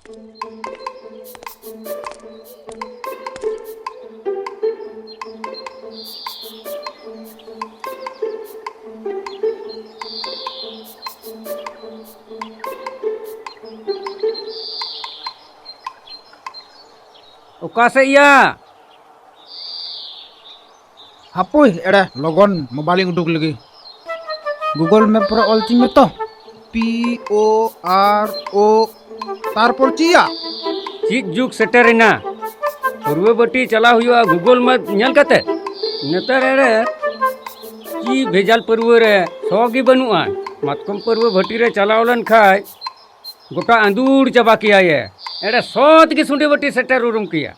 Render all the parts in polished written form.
ओका से या हापोय एड़ा लगन मोबाइल उडुक लगी गूगल मैप पर ऑल चिंग में तो PORO तारपर चिया चीज जुग सेटरेना पूर्व बटी चला हुआ गूगल मैप नेल कते नेतर रे की भेजाल पूर्व रे सोगी बनुआ मतकम पूर्व भटी रे चलावलन खाय गोटा अंदूर चबा किया ये एड़ा सोत की सुंडी बटी सेटर उरुम किया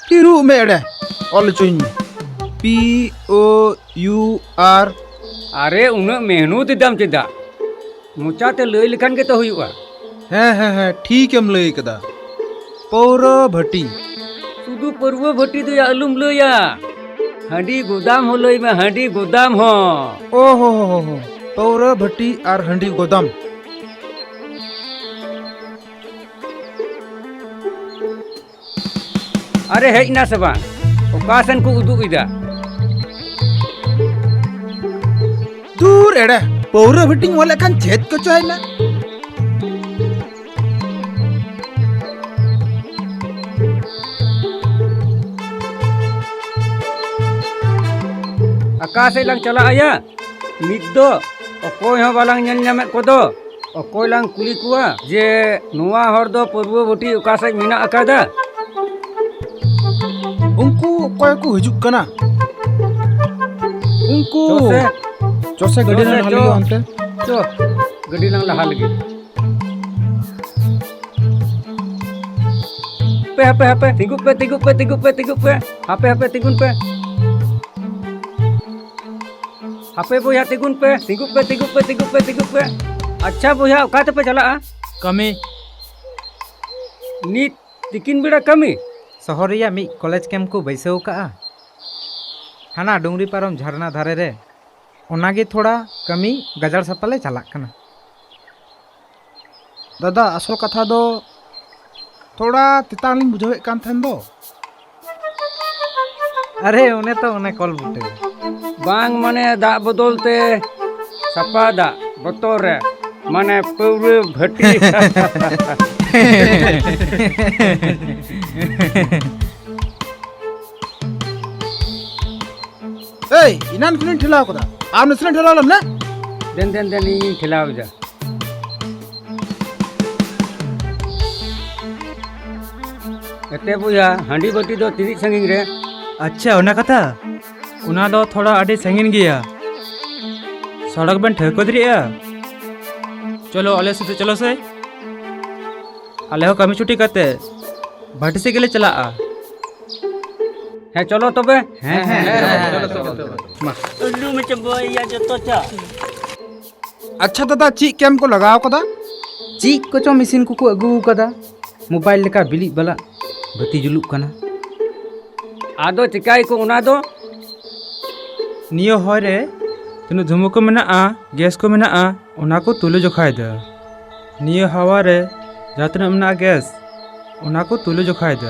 तिरु में एड़ा ऑल चिंग POUR अरे उन्हें मेहनत दम चिदा मुचाते लई लिखन के तो हुआ है ठीक हम लई कदा पौर भटी सुदु पूर्व भटी तो या अलुम लया हंडी गोदाम हो लई में हंडी गोदाम हो ओहो हो पौर भटी और हंडी गोदाम अरे है ना सबा ओकासन को उदु इदा दूर एड़ा पौर भटी वाले खान छेद को चाहे ना आकाश लंग चला आया नित दो अकोय हो बालांग ñel ñamet को दो अकोय लंग कुली कुआ जे नुआ हर दो पूर्व भटी ओकासे मिना अकादा उनको कोई को हिजुक कना उनको चोसे गड़ी ना हाली अंते चो गड़ी लंग लहा लगी पे तिगुप पे हापे तिगुन पे हापे बोया तिगुन पे तिगुप पे अच्छा बोया ओकाते पे चला कमी नीत तिकिन बेड़ा कमी शहरिया मी कॉलेज कैंप को बैसव का हाना डुंगरी पारम झरना धारे रे ओनागे थोड़ा कमी गजर सपाले चलाक कना दादा असल कथा दो थोड़ा तितान लिंग बुझावे कान थन दो अरे उन्हें तो उन्हें कॉल बुटे बांग माने दा बदलते सपा दा बतौर रे माने पूरे भट्टी ए इनान कुलिन ठिलाव कदा आम नसने ठिलाव लम ना देन इन खिलाव जा एते बुया हांडी बटी दो तिरी संगिंग रे अच्छा उना कथा उना दो थोड़ा आडे संगीन गया सड़क बन ठेको दरिया चलो अले से चलो से अले हो कमी छुट्टी करते भट्टी से गेले चला है चलो तबे उल्लू में चबोया जतो चा अच्छा दादा ची कैम को लगाव कदा ची कोचो मशीन को अगू कदा मोबाइल लेका बिली बला बती जुलुक कना आदो चिकाई को उना दो नियो होय रे तनु झुमु को मेना गैस को मेना ओना को तुले जोखाय द नियो हवा रे जातना मेना गैस ओना को तुले जोखाय द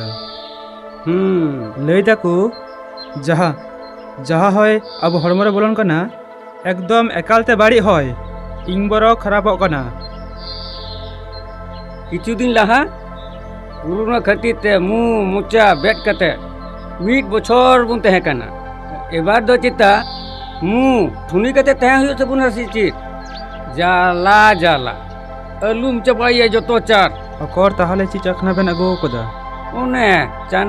लई दाको जहा जहा होय अब हरमरे बोलन कना एकदम एकालते बाड़ी होय इंग बरो खराबो कना किछु दिन लहा पुरुना खातिर ते मु मुचा बेट कते मीट बछर बुन तहे कना एबार दो चिता मु थुनी कते तहे हुयो से बुना सी जाला अलुम चबाइए जतो चार अकोर ताहले ची चखना बेन अगो कोदा ओने चान